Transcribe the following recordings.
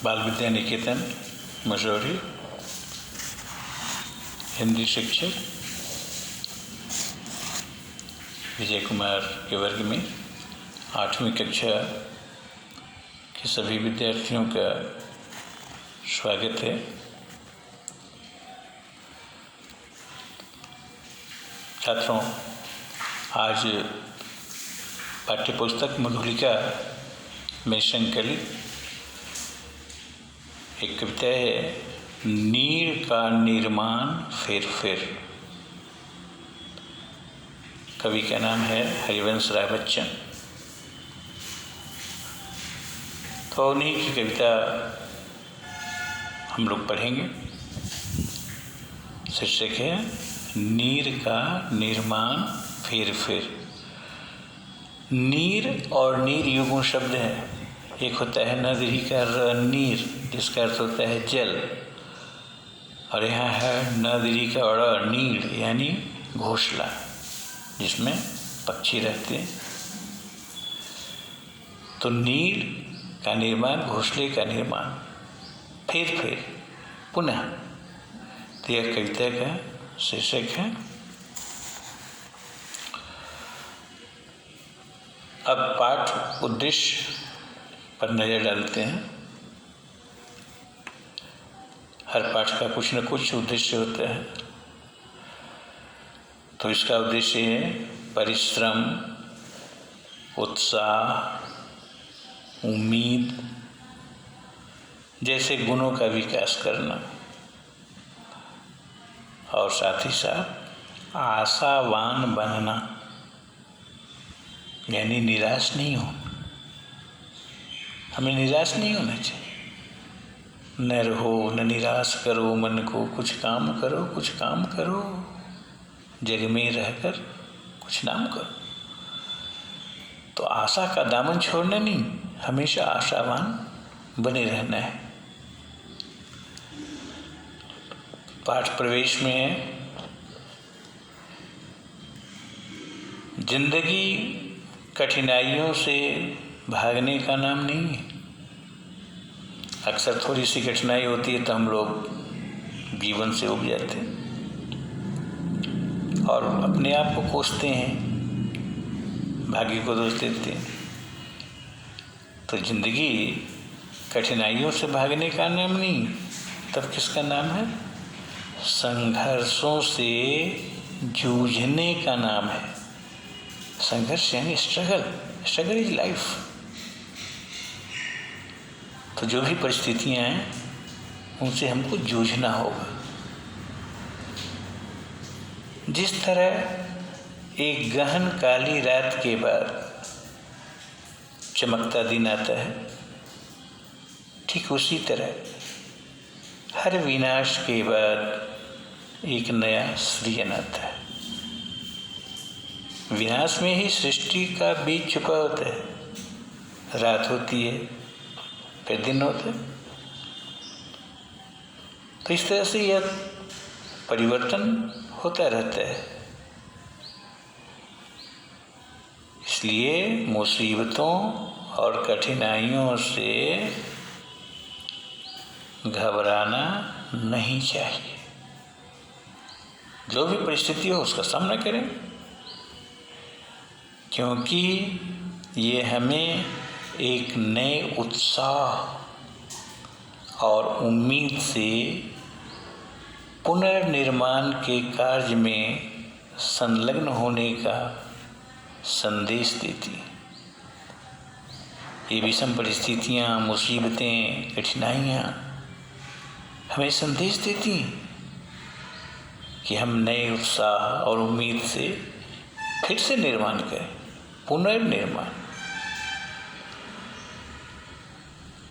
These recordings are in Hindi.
बाल विद्या निकेतन मसूरी, हिंदी शिक्षक विजय कुमार के वर्ग में 8वीं कक्षा के सभी विद्यार्थियों का स्वागत है। छात्रों, आज पाठ्यपुस्तक मधुलिका में संकलित एक कविता है, नीर का निर्माण फिर फिर। कवि का नाम है हरिवंश राय बच्चन। तो उन्हीं की कविता हम लोग पढ़ेंगे। शीर्षक है नीर का निर्माण फिर फिर। नीर और नीर युगों शब्द है। एक होता है नदरी का नीर, जिसका अर्थ होता है जल, और यहाँ है नदरी का और नीर यानी घोंसला, जिसमें पक्षी रहते हैं। तो नीर का निर्माण, घोंसले का निर्माण फिर पुनः। तो यह कविता का शीर्षक है। अब पाठ उद्देश्य पर नजर डालते हैं। हर पाठ का कुछ न कुछ उद्देश्य होता है। तो इसका उद्देश्य है परिश्रम, उत्साह, उम्मीद जैसे गुणों का विकास करना, और साथ ही साथ आशावान बनना, यानी निराश नहीं होना। हमें निराश नहीं होना चाहिए। न रहो, न निराश करो मन को, कुछ काम करो, कुछ काम करो, जग में रहकर कुछ नाम करो। तो आशा का दामन छोड़ना नहीं, हमेशा आशावान बने रहना है। पाठ प्रवेश में है, जिंदगी कठिनाइयों से भागने का नाम नहीं है। अक्सर थोड़ी सी कठिनाई होती है तो हम लोग जीवन से उब जाते हैं और अपने आप को कोसते हैं, भाग्य को दोष देते हैं। तो जिंदगी कठिनाइयों से भागने का नाम नहीं, तब किसका नाम है? संघर्षों से जूझने का नाम है। संघर्ष यानी स्ट्रगल इज लाइफ। तो जो भी परिस्थितियां हैं उनसे हमको जूझना होगा। जिस तरह एक गहन काली रात के बाद चमकता दिन आता है, ठीक उसी तरह हर विनाश के बाद एक नया सृजन आता है। विनाश में ही सृष्टि का बीज छुपा होता है। रात होती है, फिर दिन होता है। तो इस तरह से यह परिवर्तन होता रहता है। इसलिए मुसीबतों और कठिनाइयों से घबराना नहीं चाहिए। जो भी परिस्थिति हो उसका सामना करें, क्योंकि ये हमें एक नए उत्साह और उम्मीद से पुनर्निर्माण के कार्य में संलग्न होने का संदेश देती है। ये विषम परिस्थितियाँ, मुसीबतें, कठिनाइयाँ हमें संदेश देती हैं कि हम नए उत्साह और उम्मीद से फिर से निर्माण करें, पुनर्निर्माण।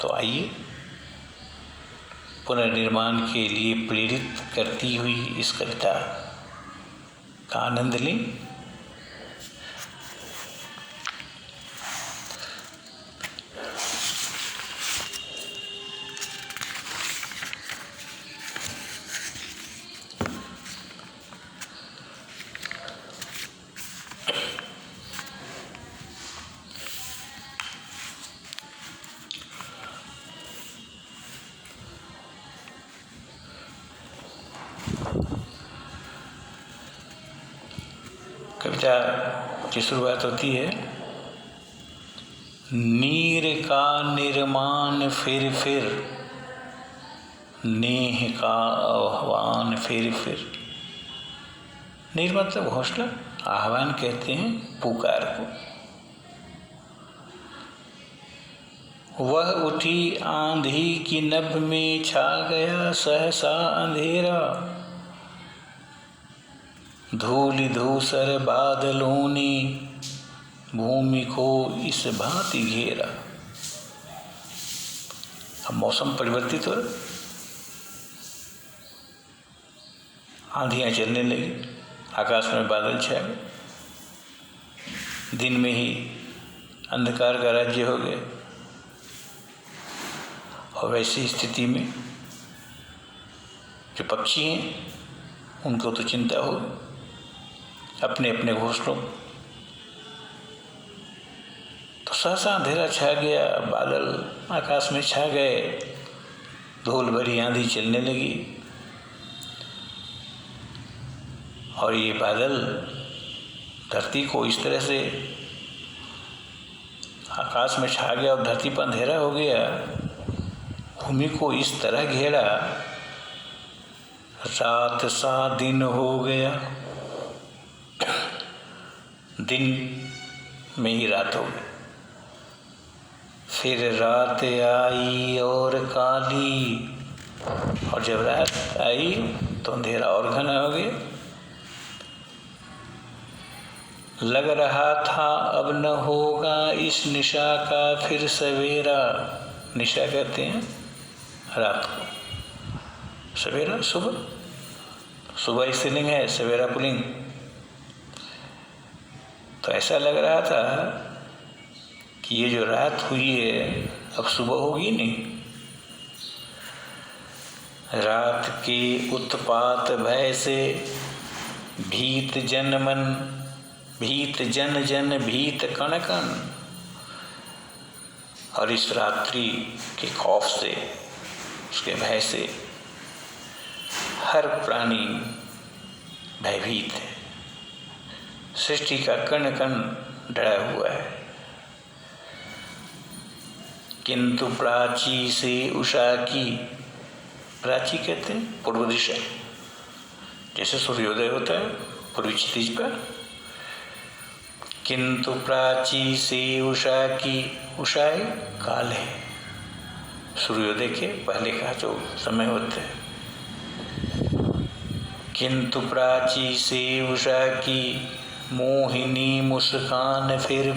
तो आइए पुनर्निर्माण के लिए प्रेरित करती हुई इस कविता का आनंद लें। कविता की शुरुआत होती है, नीर का निर्माण फिर नेह का आह्वान फिर। नीर मतलब घोंसला, आह्वान कहते हैं पुकार को। वह उठी आंधी की नभ में छा गया सहसा अंधेरा, धूलि धूसर बादलों ने भूमि को इस भांति घेरा। अब मौसम परिवर्तित हो रहा, आंधियां चलने लगी, आकाश में बादल छा गए, दिन में ही अंधकार का राज्य हो गया। और वैसी स्थिति में जो पक्षी हैं उनको तो चिंता हो, अपने अपने घोंसलों। तो सहसा अंधेरा छा गया, बादल आकाश में छा गए, धूल भरी आंधी चलने लगी। और ये बादल धरती को इस तरह से, आकाश में छा गया और धरती पर अंधेरा हो गया, भूमि को इस तरह घेरा, रात सा दिन हो गया। दिन में ही रात हो गई, फिर रात आई और काली, और जब रात आई तो अंधेरा और घना हो गया। लग रहा था अब न होगा इस निशा का फिर सवेरा। निशा कहते हैं रात को, सवेरा सुबह, सुबह स्त्रीलिंग है, सवेरा पुल्लिंग। तो ऐसा लग रहा था कि ये जो रात हुई है अब सुबह होगी नहीं। रात के उत्पात भय से भीत जन मन, भीत जन जन भीत कण कण। और इस रात्रि के खौफ से, उसके भय से हर प्राणी भयभीत है, सृष्टि का कण कण डरा हुआ है। किंतु प्राची से उषा की, प्राची कहते हैं पूर्व दिशा, जैसे सूर्योदय होता है पूर्वी क्षितिज पर। किंतु प्राची से उषा की, उषा है काल है, सूर्योदय के पहले का जो समय होता है। किंतु प्राची से उषा की मोहिनी मुस्कान फिर।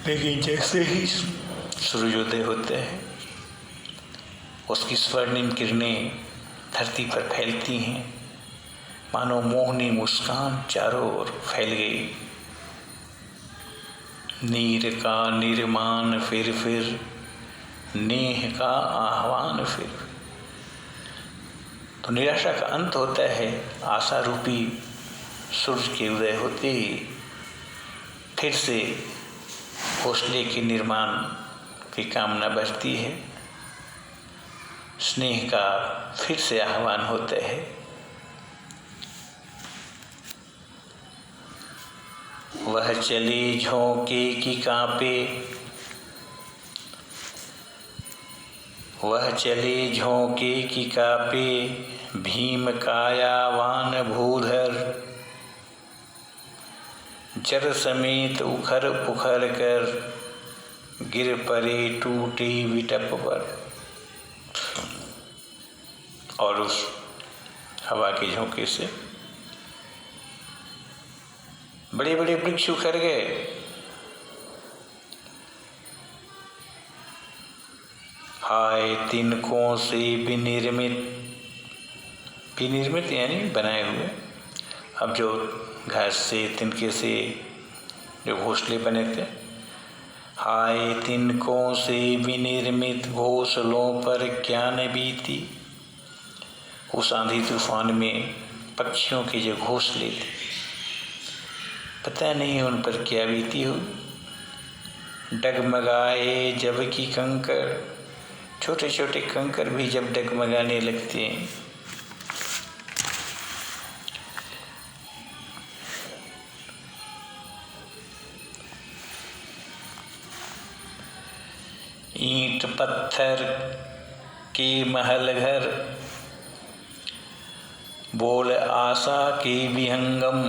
लेकिन जैसे ही सूर्योदय होता है उसकी स्वर्णिम किरणें धरती पर फैलती हैं, मानो मोहनी मुस्कान चारों ओर फैल गई। नीर का निर्माण फिर नेह का आह्वान फिर। तो निराशा का अंत होता है, आशा रूपी सूरज के उदय होते ही फिर से घोंसले के निर्माण की कामना बढ़ती है, स्नेह का फिर से आह्वान होता है। वह चले झोंके की कांपे, वह चले झोंके की कांपे, भीम कायावान भूधर। जर समेत उखर पुखर कर, गिर पड़े टूटे विटप पर। और उस हवा के झोंके से बड़े बड़े वृक्ष उखड़ गए। हाय तिनकों से विनिर्मित, विनिर्मित यानी बनाए हुए। अब जो घास से, तिनके से जो घोंसले बने थे, हाय तिनकों से विनिर्मित घोंसलों पर क्या न बीती। उस आंधी तूफान में पक्षियों के जो घोंसले थे, पता नहीं उन पर क्या बीती हो। डगमगाए जब की कंकर, छोटे छोटे कंकर भी जब डगमगाने लगते हैं ईंट पत्थर के महल घर, बोल आशा के विहंगम।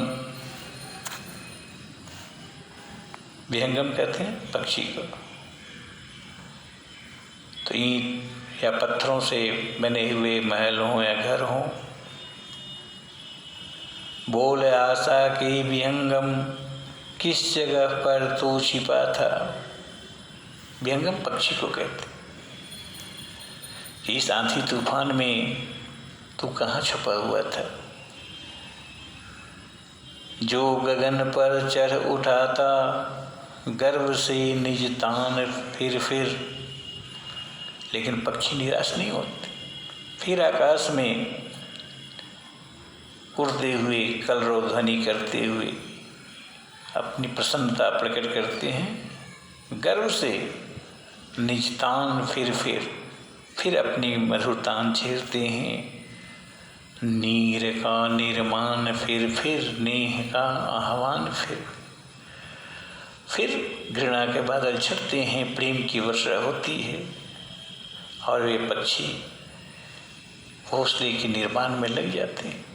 विहंगम कहते हैं पक्षी को। तो ईंट या पत्थरों से बने हुए महल हों या घर हों, बोल आशा के विहंगम, किस जगह पर तू छिपा था। विहंगम पक्षी को कहते कि इस आंधी तूफान में तू कहाँ छुपा हुआ था। जो गगन पर चढ़ उठाता गर्व से निज तान फिर। लेकिन पक्षी निराश नहीं होते, फिर आकाश में उड़ते हुए कलरव ध्वनि करते हुए अपनी प्रसन्नता प्रकट करते हैं। गर्व से निज तान फिर अपनी मधुर तान छेड़ते हैं। नीर का निर्माण फिर नेह का आह्वान फिर घृणा के बादल छटते हैं, प्रेम की वर्षा होती है और वे पक्षी घोंसले के निर्माण में लग जाते हैं।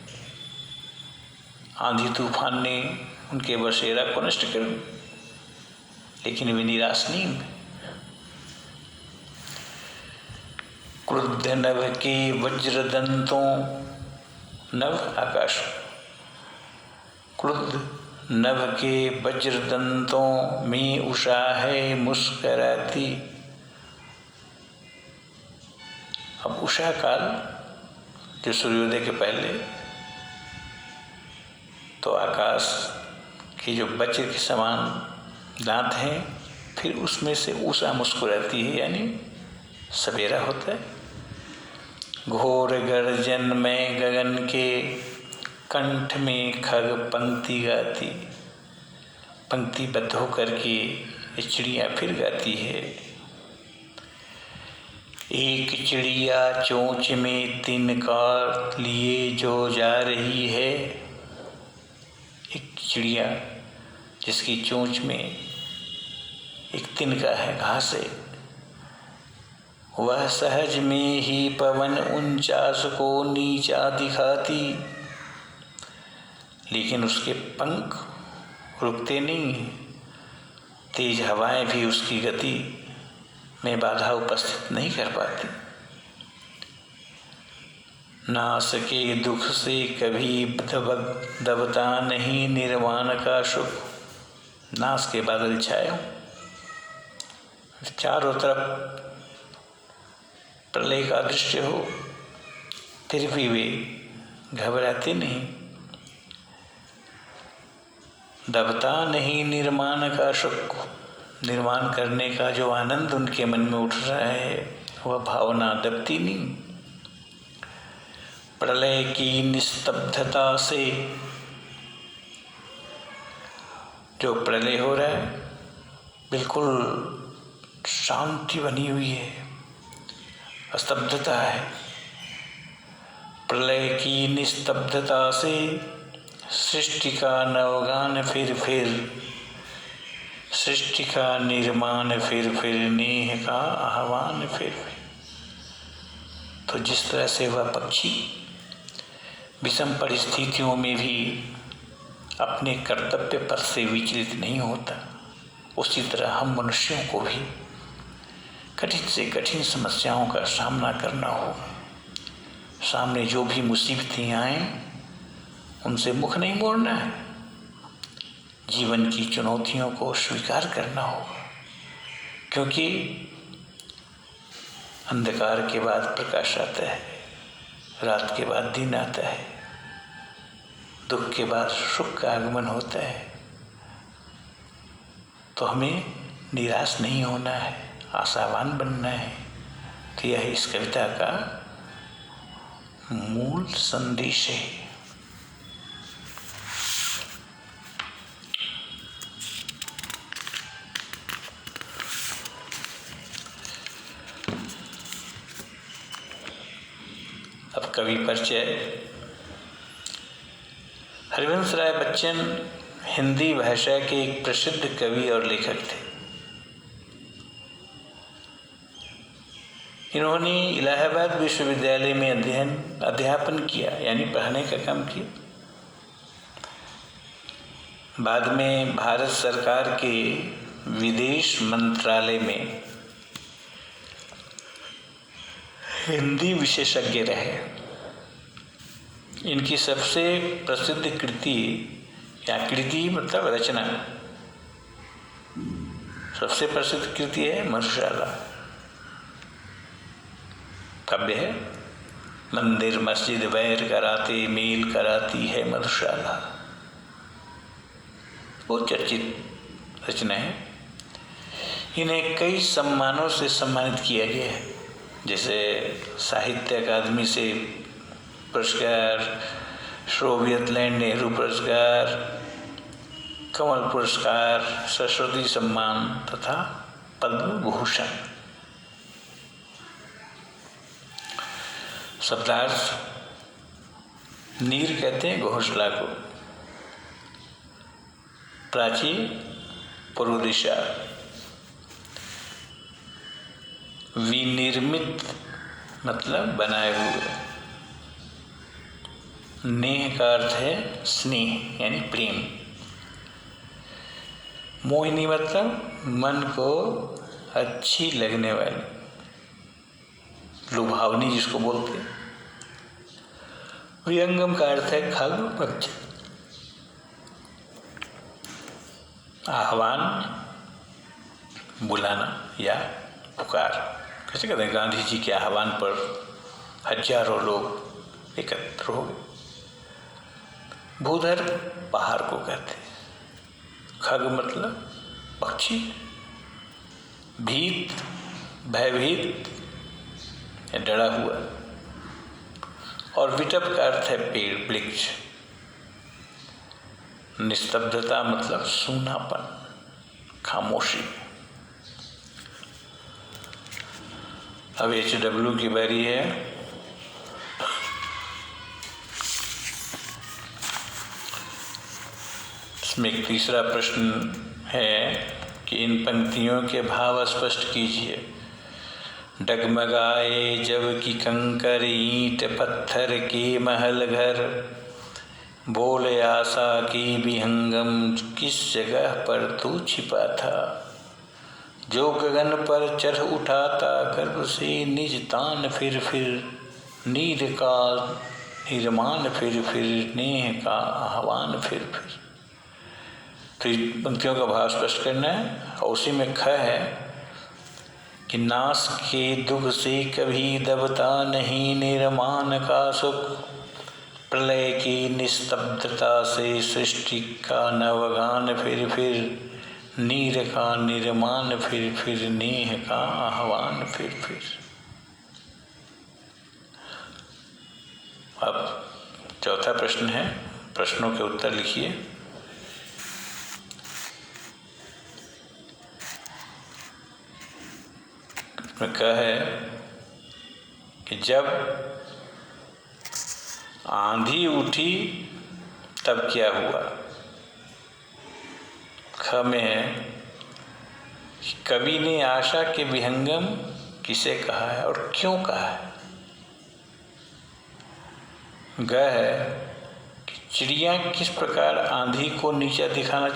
आंधी तूफान ने उनके बसेरा को नष्ट कर दिया, लेकिन वे निराश नहीं हुए। क्रुद्ध नभ के वज्रदंतों, नभ आकाश, क्रुद्ध नभ के वज्रदंतों में उषा है मुस्कराती। अब उषा काल जो सूर्योदय के पहले, तो आकाश की जो वज्र के समान दांत हैं, फिर उसमें से उषा मुस्कुराती है, यानी सवेरा होता है। घोर गर्जन में गगन के कंठ में खग पंक्ति गाती। पंक्तिबद्ध होकर के ये चिड़िया फिर गाती है। एक चिड़िया चोंच में तिनका लिए जो जा रही है। एक चिड़िया जिसकी चोंच में एक तिनका है, घास है, वह सहज में ही पवन 49 को नीचा दिखाती। लेकिन उसके पंख रुकते नहीं, तेज हवाएं भी उसकी गति में बाधा उपस्थित नहीं कर पाती। नास के दुख से कभी दबता नहीं निर्वाण का सुख। नास के बादल छाए, चारों तरफ प्रलय का दृश्य हो, फिर भी वे घबराते नहीं। दबता नहीं निर्माण का सुख। निर्माण करने का जो आनंद उनके मन में उठ रहा है, वह भावना दबती नहीं। प्रलय की निस्तब्धता से, जो प्रलय हो रहा है बिल्कुल शांति बनी हुई है, स्तब्धता है। प्रलय की निस्तब्धता से सृष्टि का नवगान फिर सृष्टि का निर्माण फिर नेह का आह्वान फिर। तो जिस तरह से वह पक्षी विषम परिस्थितियों में भी अपने कर्तव्य पर से विचलित नहीं होता, उसी तरह हम मनुष्यों को भी कठिन से कठिन समस्याओं का सामना करना होगा। सामने जो भी मुसीबतें आए उनसे मुख नहीं मोड़ना है। जीवन की चुनौतियों को स्वीकार करना होगा, क्योंकि अंधकार के बाद प्रकाश आता है, रात के बाद दिन आता है, दुख के बाद सुख का आगमन होता है। तो हमें निराश नहीं होना है, आशावान बनना है। तो यह इस कविता का मूल संदेश है। अब कवि परिचय। हरिवंश राय बच्चन हिंदी भाषा के एक प्रसिद्ध कवि और लेखक थे। इन्होंने इलाहाबाद विश्वविद्यालय में अध्यापन किया, यानी पढ़ाने का काम किया। बाद में भारत सरकार के विदेश मंत्रालय में हिंदी विशेषज्ञ रहे। इनकी सबसे प्रसिद्ध कृति या कृति मतलब रचना, सबसे प्रसिद्ध कृति है मधुशाला। काव्य है, मंदिर मस्जिद वैर कराते मेल कराती है मधुशाला, वो चर्चित रचना है। इन्हें कई सम्मानों से सम्मानित किया गया है, जैसे साहित्य अकादमी से पुरस्कार, सोवियत लैंड नेहरू पुरस्कार, कमल पुरस्कार, सरस्वती सम्मान तथा पद्म भूषण। शब्दार्थ, नीर कहते हैं घोंसला को, प्राची पूर्व दिशा, विनिर्मित मतलब बनाए हुए, नेह का अर्थ है स्नेह यानी प्रेम, मोहिनी मतलब मन को अच्छी लगने वाली, लुभावनी जिसको बोलते हैं। विहंगम का अर्थ है खग पक्षी, आह्वान बुलाना या पुकार। कैसे कहते हैं, गांधी जी के आह्वान पर हजारों लोग एकत्र हो गए। भूधर पहाड़ को कहते हैं, खग मतलब पक्षी, भीत भयभीत या डरा हुआ, और विटप का अर्थ है पेड़ वृक्ष। निस्तब्धता मतलब सूनापन, खामोशी। अब HW की बारी है। इसमें एक तीसरा प्रश्न है कि इन पंक्तियों के भाव स्पष्ट कीजिए। डगमगाए जब की कंकर ईंट पत्थर के महल घर, बोले आशा की विहंगम किस जगह पर तू छिपा था, जो गगन पर चढ़ उठाता गर्भ से निज तान, फिर नीर का निर्माण, फिर नेह का आह्वान, फिर। तो इन पंक्तियों का भाव स्पष्ट करना है, और उसी में ख है कि नाश के दुख से कभी दबता नहीं निर्माण का सुख, प्रलय की निस्तब्धता से सृष्टि का नवगान, फिर नीर का निर्माण, फिर नेह का आह्वान, फिर। अब चौथा प्रश्न है, प्रश्नों के उत्तर लिखिए। इसमें क्या है कि जब आंधी उठी तब क्या हुआ। ख में है कि कवि ने आशा के विहंगम किसे कहा है और क्यों कहा है। ग है कि चिड़िया किस प्रकार आंधी को नीचा दिखा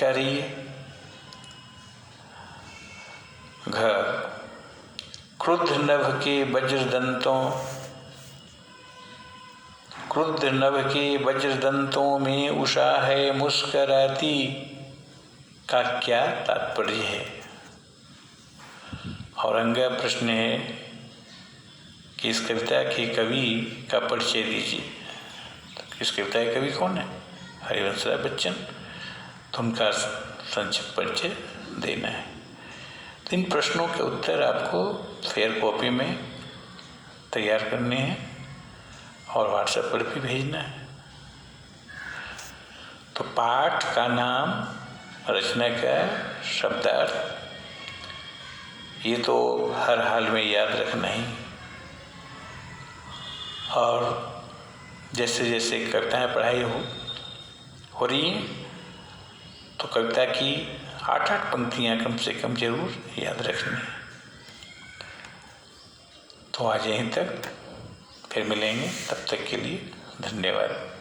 रही है। घ क्रुद्ध नभ के वज्रदंतों में उषा है मुस्कराती का क्या तात्पर्य है। और अंगा प्रश्न है कि इस कविता के कवि का परिचय दीजिए। इस कविता के कवि कौन है? हरिवंश राय बच्चन। तो उनका संक्षिप्त परिचय देना है। तो इन प्रश्नों के उत्तर आपको फेयर कॉपी में तैयार करने हैं और व्हाट्सएप पर भी भेजना है। तो पाठ का नाम, रचना का शब्दार्थ, ये तो हर हाल में याद रखना ही। और जैसे जैसे कविताएं पढ़ाई हो रही हैं तो कविता की 8-8 पंक्तियां कम से कम जरूर याद रखनी है। तो आज यहीं तक, फिर मिलेंगे, तब तक के लिए धन्यवाद।